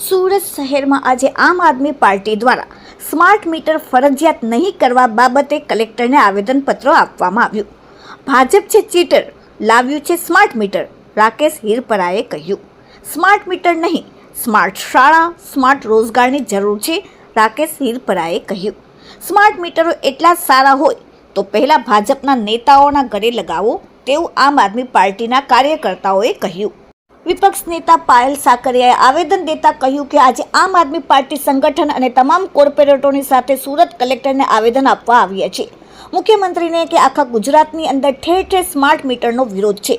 સુરત શહેરમાં આજે આમ આદમી પાર્ટી દ્વારા સ્માર્ટ મીટર ફરજિયાત નહીં કરવા બાબતે કલેક્ટરને આવેદનપત્ર આપવામાં આવ્યું. ભાજપ છે ચીટર, લાવ્યું છે સ્માર્ટ મીટર, રાકેશ હિરપરાએ કહ્યું. સ્માર્ટ મીટર નહીં, સ્માર્ટ શાળા, સ્માર્ટ રોજગારની જરૂર છે, રાકેશ હિરપરાએ કહ્યું. સ્માર્ટ મીટરો એટલા સારા હોય તો પહેલા ભાજપના નેતાઓના ઘરે લગાવો તેવું આમ આદમી પાર્ટીના કાર્યકર્તાઓએ કહ્યું. વિપક્ષ નેતા પાયલ સાકરિયાએ આવેદન દેતા કહ્યું કે આજે આમ આદમી પાર્ટી સંગઠન અને તમામ કોર્પોરેટરોની સાથે સુરત કલેક્ટરને આવેદન આપવા આવ્યા છે. મુખ્યમંત્રીને કે આખા ગુજરાતની અંદર ઠેર ઠેર સ્માર્ટ મીટરનો વિરોધ છે.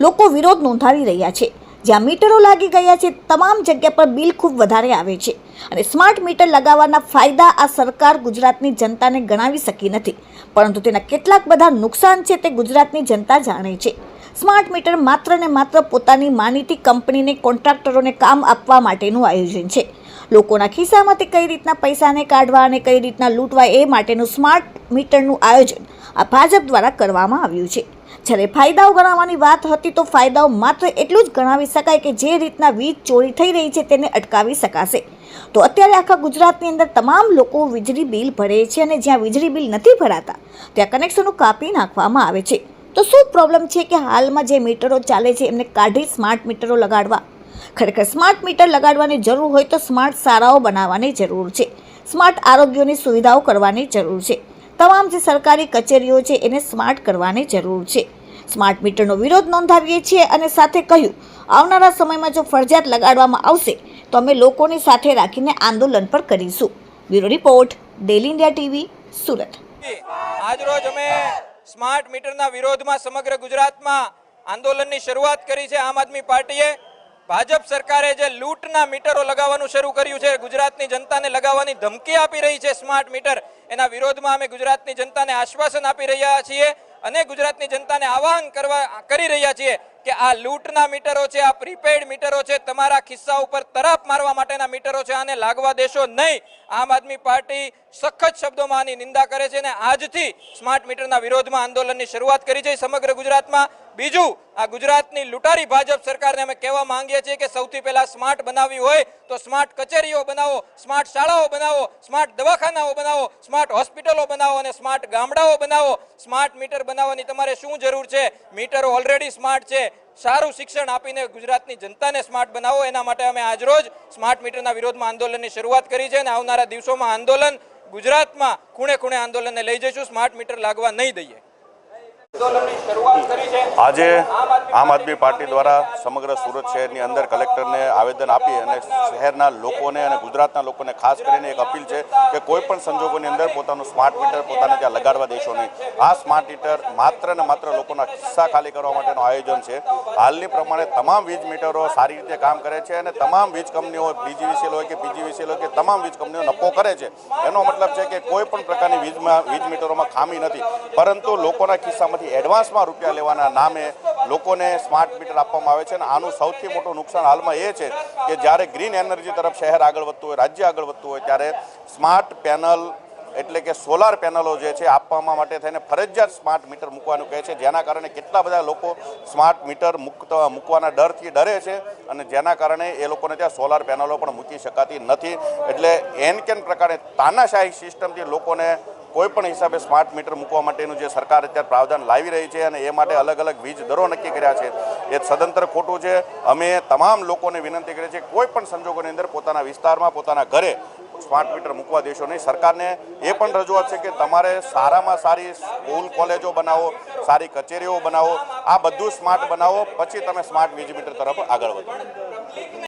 લોકો વિરોધ નોંધાવી રહ્યા છે. જ્યાં મીટરો લાગી ગયા છે તમામ જગ્યા પર બિલ ખૂબ વધારે આવે છે અને સ્માર્ટ મીટર લગાવવાના ફાયદા આ સરકાર ગુજરાતની જનતાને ગણાવી શકી નથી, પરંતુ તેના કેટલાક બધા નુકસાન છે તે ગુજરાતની જનતા જાણે છે. સ્માર્ટ મીટર માત્ર ને માત્ર પોતાની માનીતી કંપનીને કોન્ટ્રાક્ટરોને કામ આપવા માટેનું આયોજન છે. લોકોના ખિસ્સામાંથી કઈ રીતના પૈસાને કાઢવા અને કઈ રીતના લૂંટવા એ માટેનું સ્માર્ટ મીટરનું આયોજન આ ભાજપ દ્વારા કરવામાં આવ્યું છે. જ્યારે ફાયદાઓ ગણાવવાની વાત હતી તો ફાયદાઓ માત્ર એટલું જ ગણાવી શકાય કે જે રીતના વીજ ચોરી થઈ રહી છે તેને અટકાવી શકાશે. તો અત્યારે આખા ગુજરાતની અંદર તમામ લોકો વીજળી બિલ ભરે છે અને જ્યાં વીજળી બિલ નથી ભરાતા ત્યાં કનેક્શનો કાપી નાખવામાં આવે છે. તો શું પ્રોબ્લેમ છે કે હાલમાં જે મીટરો ચાલે છે એમને કાઢી સ્માર્ટ મીટરો લગાડવા? ખરેખર સ્માર્ટ મીટર લગાડવાની જરૂર હોય તો સ્માર્ટ શાળાઓ બનાવવાની જરૂર છે, સ્માર્ટ આરોગ્યની સુવિધાઓ કરવાની જરૂર છે, તમામ જે સરકારી કચેરીઓ છે એને સ્માર્ટ કરવાની જરૂર છે. સ્માર્ટ મીટરનો વિરોધ નોંધાવીએ છીએ અને સાથે કહ્યું આવનારા સમયમાં જો ફરજિયાત લગાડવામાં આવશે તો અમે લોકોની સાથે રાખીને આંદોલન પર કરીશું. Bureau report, daily India TV, Surat. આજરોજ અમે સ્માર્ટ મીટરના વિરોધમાં સમગ્ર ગુજરાતમાં આંદોલનની શરૂઆત કરી છે. આમ આદમી પાર્ટીએ ભાજપ સરકારે જે લૂંટના મીટરો લગાવવાનું શરૂ કર્યું છે, ગુજરાતની જનતાને લગાવવાની ધમકી આપી રહી છે સ્માર્ટ મીટર, એના વિરોધમાં અમે ગુજરાતની જનતાને આશ્વાસન આપી રહ્યા છીએ અને ગુજરાતની જનતાને આહવાન કરી રહ્યા છીએ કે આ લૂંટના મીટરો છે, આ પ્રીપેડ મીટરો છે, તમારા ખિસ્સા ઉપર તરાપ મારવા માટેના મીટરો છે, આને લાગવા દેશો નહીં. આમ આદમી પાર્ટી સખત શબ્દોમાં આની નિંદા કરે છે અને આજથી સ્માર્ટ મીટરના વિરોધમાં આંદોલનની શરૂઆત કરી છે સમગ્ર ગુજરાતમાં. બીજું, આ ગુજરાતની લૂંટારી ભાજપ સરકારને અમે કહેવા માંગીએ છીએ કે સૌથી પહેલા સ્માર્ટ બનાવવી હોય તો સ્માર્ટ કચેરીઓ બનાવો, સ્માર્ટ શાળાઓ બનાવો, સ્માર્ટ દવાખાનાઓ બનાવો, સ્માર્ટ હોસ્પિટલો બનાવો અને સ્માર્ટ ગામડાઓ બનાવો. સ્માર્ટ મીટર બનાવવાની તમારે શું જરૂર છે? મીટરો ઓલરેડી સ્માર્ટ છે. સારું શિક્ષણ આપીને ગુજરાતની જનતાને સ્માર્ટ બનાવો. એના માટે અમે આજરોજ સ્માર્ટ મીટરના વિરોધમાં આંદોલનની શરૂઆત કરી છે અને આવનારા દિવસોમાં આંદોલન ગુજરાતમાં ખૂણે ખૂણે આંદોલનને લઈ જઈશું. સ્માર્ટ મીટર લાગવા નહીં દઈએ. આજે આમ આદમી પાર્ટી દ્વારા સમગ્ર સુરત શહેરની અંદર કલેક્ટરને આવેદન આપી અને શહેરના લોકોને અને ગુજરાતના લોકોને ખાસ કરીને એક અપીલ છે કે કોઈ પણ સંજોગોની અંદર પોતાનું સ્માર્ટ મીટર પોતાને ત્યાં લગાડવા દેશો નહીં. આ સ્માર્ટ મીટર માત્ર ને માત્ર લોકોના ખિસ્સા ખાલી કરવા માટેનું આયોજન છે. હાલની પ્રમાણે તમામ વીજ મીટરો સારી રીતે કામ કરે છે અને તમામ વીજ કંપનીઓ, BGVCL હોય કે PGVCL હોય કે તમામ વીજ કંપનીઓ નફો કરે છે. એનો મતલબ છે કે કોઈ પણ પ્રકારની વીજ મીટરોમાં ખામી નથી, પરંતુ લોકોના ખિસ્સામાંથી એડવાન્સમાં રૂપિયા લેવાના નામે લોકોને સ્માર્ટ મીટર આપવામાં આવે છે. અને આનું સૌથી મોટું નુકસાન હાલમાં એ છે કે જ્યારે ગ્રીન એનર્જી તરફ શહેર આગળ વધતું હોય, રાજ્ય આગળ વધતું હોય, ત્યારે સ્માર્ટ પેનલ એટલે કે સોલાર પેનલો જે છે આપવામાં માટે થઈને ફરજિયાત સ્માર્ટ મીટર મૂકવાનું કહે છે, જેના કારણે કેટલા બધા લોકો સ્માર્ટ મીટર મૂકવાના ડરથી ડરે છે અને જેના કારણે એ લોકોને ત્યાં સોલાર પેનલો પણ મૂકી શકાતી નથી. એટલે એન કેન પ્રકારે તાનાશાહી સિસ્ટમથી લોકોને કોઈ પણ હિસાબે સ્માર્ટ મીટર મૂકવા માટેનું જે સરકાર અત્યારે પ્રાવધાન લાવી રહી છે અને એ માટે અલગ અલગ વીજ દરો નક્કી કર્યા છે, એ સદંતર ખોટું છે. અમે તમામ લોકોને વિનંતી કરીએ છીએ કોઈ પણ સંજોગોની અંદર પોતાના વિસ્તારમાં, પોતાના ઘરે સ્માર્ટ મીટર મૂકવા દેશો નહીં. સરકારને એ પણ રજૂઆત છે કે તમારે સારામાં સારી સ્કૂલ કોલેજો બનાવો, સારી કચેરીઓ બનાવો, આ બધું સ્માર્ટ બનાવો, પછી તમે સ્માર્ટ વીજ મીટર તરફ આગળ વધો.